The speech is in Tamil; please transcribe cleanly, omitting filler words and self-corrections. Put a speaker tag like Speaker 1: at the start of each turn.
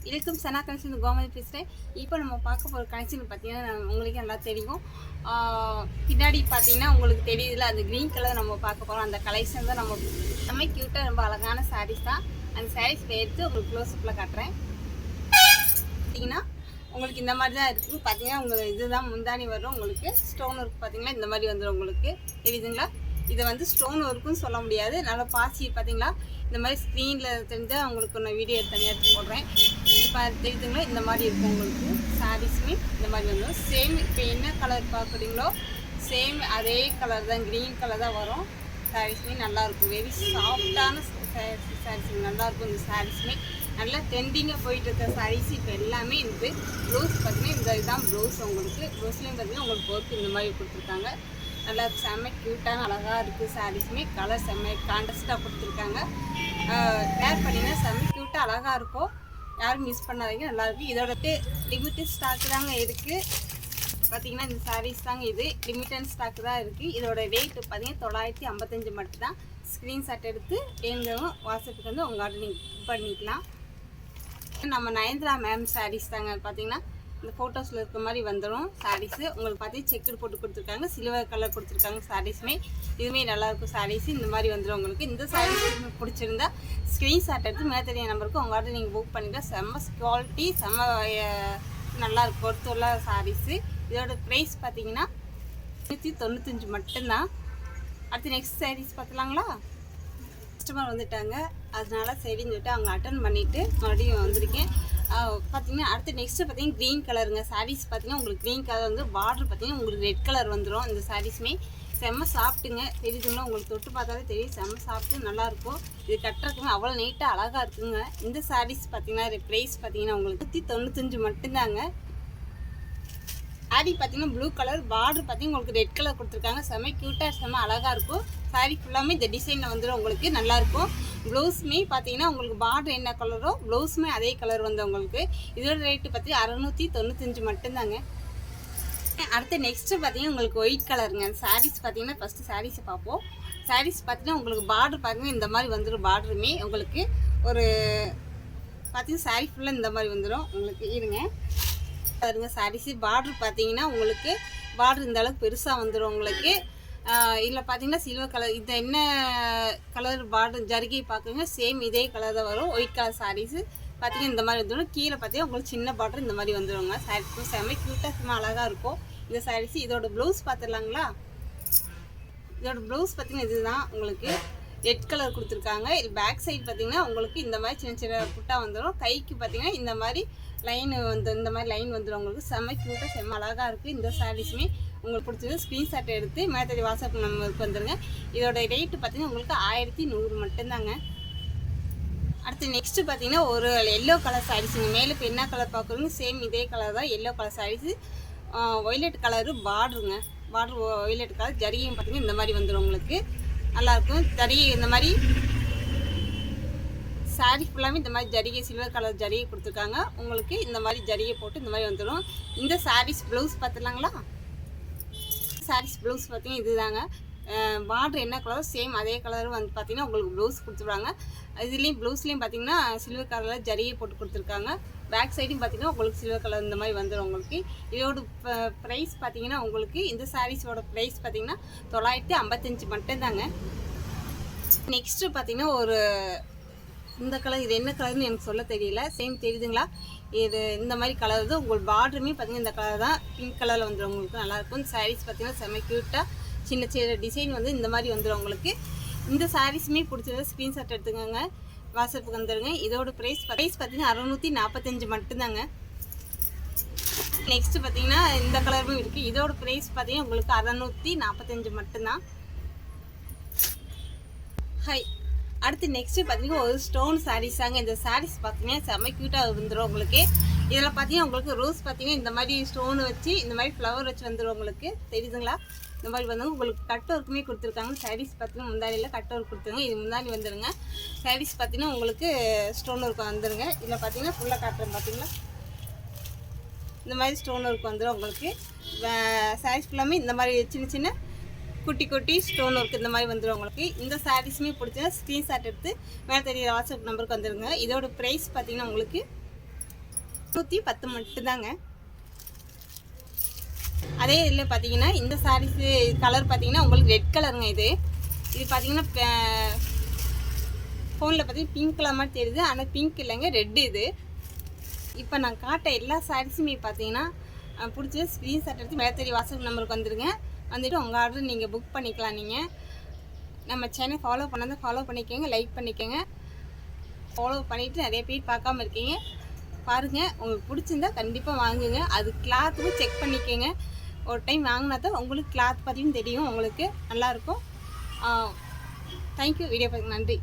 Speaker 1: இதுக்கும் சனா கனெக்ஷன் கோமதி பேசுகிறேன். இப்போ நம்ம பார்க்க போகிற கனெக்ஷன் பார்த்தீங்கன்னா உங்களுக்கு நல்லா தெரியும். பின்னாடி பார்த்தீங்கன்னா உங்களுக்கு தெரியுதுல, அந்த க்ரீன் கலர் நம்ம பார்க்க போகிறோம். அந்த கலெக்ஷன் தான் நம்ம க்யூட்டாக ரொம்ப அழகான சாரீஸ் தான். அந்த சாரீஸ் எடுத்து உங்களுக்கு க்ளோஸ்அப்பில் காட்டுறேன். பார்த்தீங்கன்னா உங்களுக்கு இந்த மாதிரி தான் இருக்குது. பார்த்தீங்கன்னா உங்களுக்கு இதுதான் முந்தானி வரும். உங்களுக்கு ஸ்டோன் ஒர்க் பார்த்தீங்கன்னா இந்த மாதிரி வந்துடும். உங்களுக்கு தெரியுதுங்களா? இதை வந்து ஸ்டோன் ஒர்க்குன்னு சொல்ல முடியாது. நல்லா பாசி பார்த்தீங்களா, இந்த மாதிரி ஸ்க்ரீனில் தெரிஞ்சால் உங்களுக்கு நான் வீடியோ தனியாக எடுத்து போடுறேன். இப்போ தெரியுதுங்களா, இந்த மாதிரி இருக்கும். உங்களுக்கு சாரீஸுமே இந்த மாதிரி வந்துடும். சேம் இப்போ என்ன கலர் பார்க்குறீங்களோ சேம் அதே கலர் தான், க்ரீன் கலர் தான் வரும். சாரீஸுமே நல்லாயிருக்கும். வெரி சாஃப்டான சாரீஸ் நல்லாயிருக்கும். இந்த சாரீஸுமே நல்லா ட்ரெண்டிங்காக போயிட்டு இருக்க சாரீஸ் இப்போ எல்லாமே இருக்குது. ப்ளவுஸ் பார்த்தீங்கன்னா இந்த இதுதான் ப்ளவுஸ். உங்களுக்கு ப்ளவுஸ்லேயும் பார்த்தீங்கன்னா உங்களுக்கு ஒர்க் இந்த மாதிரி கொடுத்துருக்காங்க. நல்லா செம்ம க்யூட்டான அழகாக இருக்குது. சாரீஸுமே கலர் செம்ம கான்ட்ராஸ்ட்டாக கொடுத்துருக்காங்க. வேர் பண்ணிங்கன்னா செம்ம க்யூட்டாக அழகாக இருக்கும். யாரும் மிஸ் பண்ணாதீங்க, நல்லாயிருக்கு. இதோட லிமிட்டட் ஸ்டாக்கு தாங்க இருக்குது. பார்த்திங்கன்னா இந்த சாரீஸ் தாங்க இது லிமிட்டட் ஸ்டாக்கு தான் இருக்குது. இதோட ரேட்டு பார்த்தீங்கன்னா 955 மட்டும்தான். ஸ்க்ரீன்ஷாட் எடுத்து எங்களும் வாட்ஸ்அப்புக்கு வந்து உங்கள் ஆர்டர் நீங்கள் புக் பண்ணிக்கலாம். நம்ம நயன்த்ரா மேம் சாரீஸ் தாங்க. பார்த்தீங்கன்னா இந்த ஃபோட்டோஸில் இருக்க மாதிரி வந்துடும் சாரீஸு. உங்களுக்கு பார்த்தீங்கன்னா செக்குடு போட்டு கொடுத்துருக்காங்க, சில்வர் கலர் கொடுத்துருக்காங்க. சாரீஸுமே இதுவுமே நல்லாயிருக்கும். சாரீஸு இந்த மாதிரி வந்துடும். உங்களுக்கு இந்த சாரீஸ் பிடிச்சிருந்தா ஸ்க்ரீன்ஷாட் எடுத்து மேலே நம்பருக்கு உங்கள் ஆர்டர் நீங்கள் புக் பண்ணிக்கலாம். செம்ம குவாலிட்டி, செம்ம நல்லாயிருக்கும் பொறுத்துள்ள சாரீஸு. இதோட ப்ரைஸ் பார்த்தீங்கன்னா 195 மட்டும்தான். அடுத்து நெக்ஸ்ட் சாரீஸ் பார்த்துலாங்களா? கஸ்டமர் வந்துட்டாங்க, அதனால சரின்னு சொல்லிட்டு அவங்க அட்டன் பண்ணிவிட்டு மறுபடியும் வந்திருக்கேன். பார்த்தீங்கன்னா அடுத்து நெக்ஸ்ட்டு பார்த்தீங்கன்னா க்ரீன் கலருங்க. சாரீஸ் பார்த்தீங்கன்னா உங்களுக்கு க்ரீன் கலர் வந்து பார்டர் பார்த்தீங்கன்னா உங்களுக்கு ரெட் கலர் வந்துடும். இந்த சாரீஸுமே செம்ம சாப்பிட்டுங்க. தெரியுதுங்களா? உங்களுக்கு தொட்டு பார்த்தாலே தெரியும். செம்ம சாப்பிட்டு நல்லாயிருக்கும். இது கட்டுறதுக்குமே அவ்வளோ நீட்டாக அழகாக இருக்குங்க. இந்த சாரீஸ் பார்த்தீங்கன்னா ப்ரைஸ் பார்த்தீங்கன்னா உங்களுக்கு 195 மட்டும்தாங்க. சாரீ பார்த்தீங்கன்னா ப்ளூ கலர், பார்டர் பார்த்தீங்கன்னா உங்களுக்கு ரெட் கலர் கொடுத்துருக்காங்க. செம்ம க்யூட்டாக செம்ம அழகாக இருக்கும். சாரீ ஃபுல்லாமே இந்த டிசைனில் வந்துடும். உங்களுக்கு நல்லாயிருக்கும். ப்ளவுஸுமே பார்த்தீங்கன்னா உங்களுக்கு பார்டர் என்ன கலரோ ப்ளவுஸுமே அதே கலர் வந்து உங்களுக்கு. இதோட ரேட்டு பார்த்தீங்கன்னா 695 மட்டும்தாங்க. அடுத்து நெக்ஸ்ட்டு பார்த்தீங்கன்னா உங்களுக்கு ஒயிட் கலருங்க. சாரீஸ் பார்த்தீங்கன்னா ஃபஸ்ட்டு சாரீஸை பார்ப்போம். சாரீஸ் பார்த்தீங்கன்னா உங்களுக்கு பார்டர் பார்த்தீங்கன்னா இந்த மாதிரி வந்துடும். பார்டருமே உங்களுக்கு ஒரு பார்த்தீங்கன்னா சாரீ ஃபுல்லாக இந்த மாதிரி வந்துடும். உங்களுக்கு இருங்க பாருங்க. சாரீஸு பார்டர் பார்த்தீங்கன்னா உங்களுக்கு பார்டர் இந்த அளவுக்கு பெருசாக வந்துடும். உங்களுக்கு இதில் பார்த்தீங்கன்னா சில்வர் கலர், இது என்ன கலர் பார்டர் ஜரிகை பார்க்குறீங்க சேம் இதே கலர் தான் வரும். ஒயிட் கலர் சாரீஸு பார்த்தீங்கன்னா இந்த மாதிரி வந்துடும். கீழே பார்த்தீங்கன்னா உங்களுக்கு சின்ன பார்டர் இந்த மாதிரி வந்துடுங்க. சாரீஸும் செம்ம க்யூட்டாக செம்ம அழகாக இருக்கும் இந்த சாரீஸு. இதோட ப்ளவுஸ் பார்த்துடலாங்களா? இதோட ப்ளவுஸ் பார்த்தீங்கன்னா இதுதான். உங்களுக்கு ரெட் கலர் கொடுத்துருக்காங்க. இது பேக் சைடு பார்த்தீங்கன்னா உங்களுக்கு இந்த மாதிரி சின்ன சின்ன புட்டா வந்துடும். கைக்கு பார்த்தீங்கன்னா இந்த மாதிரி லைன் வந்து இந்த மாதிரி லைன் வந்துடும். உங்களுக்கு செம்ம க்யூட்டாக செம்ம அழகாக இருக்குது. இந்த சாரீஸுமே உங்களுக்கு பிடிச்சது ஸ்க்ரீன்ஷாட் எடுத்து மேத்தடி வாட்ஸ்அப் நம்பருக்கு வந்துடுங்க. இதோட ரேட்டு பார்த்தீங்கன்னா உங்களுக்கு 1100 மட்டும்தாங்க. அடுத்து நெக்ஸ்ட்டு பார்த்தீங்கன்னா ஒரு எல்லோ கலர் சாரீஸுங்க. மேலே இப்போ என்ன கலர் பார்க்குறீங்க சேம் இதே கலர் தான். Yellow colour sarees, violet colour பார்டருங்க. பார்டர் ஒய்லெட் கலர், ஜரிகையும் பார்த்தீங்கன்னா இந்த மாதிரி வந்துடும். உங்களுக்கு நல்லாயிருக்கும். ஜரிகை இந்த மாதிரி சாரீ ஃபுல்லாமே இந்த மாதிரி ஜரிகை சில்வர் கலர் ஜரிகை கொடுத்துருக்காங்க. உங்களுக்கு இந்த மாதிரி ஜரிகை போட்டு இந்த மாதிரி வந்துடும். இந்த சாரீஸ் ப்ளவுஸ் பார்த்துலாங்களா? சாரீஸ் ப்ளவுஸ் பார்த்தீங்கன்னா இதுதாங்க. பார்டர் என்ன கலரோ சேம் அதே கலர் வந்து பார்த்தீங்கன்னா உங்களுக்கு ப்ளவுஸ் கொடுத்துருவாங்க. இதுலேயும் ப்ளவுஸ்லேயும் பார்த்தீங்கன்னா சில்வர் கலரில் ஜரிகை போட்டு கொடுத்துருக்காங்க. பேக் சைடும் பார்த்தீங்கன்னா உங்களுக்கு சில்வர் கலர் இந்த மாதிரி வந்துடும். உங்களுக்கு இதோட ப்ரைஸ் பார்த்தீங்கன்னா உங்களுக்கு இந்த சாரீஸோட ப்ரைஸ் பார்த்தீங்கன்னா 955 மட்டும்தாங்க. நெக்ஸ்ட்டு பார்த்தீங்கன்னா ஒரு இந்த கலர், இது என்ன கலர்னு எனக்கு சொல்ல தெரியல. சேம் தெரியுதுங்களா? இது இந்த மாதிரி கலர் தான். உங்களுக்கு பார்டருமே பார்த்தீங்கன்னா இந்த கலர் தான். பிங்க் கலரில் வந்துடும். உங்களுக்கு நல்லாயிருக்கும். சாரீஸ் பார்த்தீங்கன்னா செம்ம க்யூட்டாக சின்ன சின்ன டிசைன் வந்து இந்த மாதிரி வந்துடும். உங்களுக்கு இந்த சாரீஸுமே பிடிச்சத ஸ்க்ரீன்ஷாட் எடுத்துக்கோங்க, வாட்ஸ்அப்புக்கு வந்துடுங்க. இதோட ப்ரைஸ் பார்த்தீங்கன்னா 645 மட்டும்தாங்க. நெக்ஸ்ட்டு பார்த்தீங்கன்னா இந்த கலரும் இருக்குது. இதோட ப்ரைஸ் பார்த்தீங்கன்னா உங்களுக்கு 645 மட்டும்தான். ஹை அடுத்து நெக்ஸ்ட்டு பார்த்தீங்கன்னா ஒரு ஸ்டோன் சாரீஸாங்க. இந்த சாரீஸ் பார்த்தீங்கன்னா செம்ம க்யூட்டாக வந்துடும். உங்களுக்கு இதில் பார்த்தீங்கன்னா உங்களுக்கு ரோஸ் பார்த்தீங்கன்னா இந்த மாதிரி ஸ்டோன் வச்சு இந்த மாதிரி ஃப்ளவர் வச்சு வந்துடும். உங்களுக்கு தெரியுதுங்களா? இந்த மாதிரி வந்து உங்களுக்கு கட் ஒர்க்குமே கொடுத்துருக்காங்க. சாரீஸ் பார்த்தீங்கன்னா முந்தானியில் கட் ஒர்க் கொடுத்துருங்க. இது முந்தானி வந்துடுங்க. சாரீஸ் பார்த்தீங்கன்னா உங்களுக்கு ஸ்டோன் ஒர்க் வந்துடுங்க. இதில் பார்த்தீங்கன்னா ஃபுல்லாக காட்டுறேன். பார்த்தீங்களா? இந்த மாதிரி ஸ்டோன் ஒர்க் வந்துடும். உங்களுக்கு சாரீஸ் ஃபுல்லாமே இந்த மாதிரி சின்ன சின்ன குட்டி குட்டி ஸ்டோன் ஒர்க் இந்த மாதிரி வந்துடும். உங்களுக்கு இந்த சாரீஸுமே பிடிச்சா ஸ்க்ரீன்ஷாட் எடுத்து மேலே தெரியுற வாட்ஸ்அப் நம்பருக்கு வந்துடுங்க. இதோட ப்ரைஸ் பார்த்தீங்கன்னா உங்களுக்கு 110 மட்டும்தாங்க. அதே இதில் பார்த்தீங்கன்னா இந்த சாரீஸு கலர் பார்த்தீங்கன்னா உங்களுக்கு ரெட் கலருங்க. இது பார்த்தீங்கன்னா ஃபோனில் பார்த்தீங்கன்னா பிங்க் கலர் மாதிரி தெரியுது, ஆனால் பிங்க் இல்லைங்க, ரெட்டு இது. இப்போ நான் காட்ட எல்லா சாரீஸுமே பார்த்தீங்கன்னா பிடிச்ச ஸ்க்ரீன்ஷாட் எடுத்து மேலத்தேடி வாட்ஸ்அப் நம்பருக்கு வந்துடுங்க. வந்துட்டு உங்கள் ஆர்டர் நீங்கள் புக் பண்ணிக்கலாம். நீங்கள் நம்ம சேனல் ஃபாலோ பண்ணாத ஃபாலோ பண்ணிக்கோங்க, லைக் பண்ணிக்கோங்க. ஃபாலோ பண்ணிவிட்டு நிறைய பேர் பார்க்காம இருக்கீங்க, பாருங்கள். உங்களுக்கு பிடிச்சிருந்தா கண்டிப்பாக வாங்குங்க. அது கிளாத்துக்கும் செக் பண்ணிக்கோங்க. ஒரு டைம் வாங்கினா தான் உங்களுக்கு கிளாத் பற்றியும் தெரியும், உங்களுக்கு நல்லாயிருக்கும். தேங்க்யூ. வீடியோ பார்க்க நன்றி.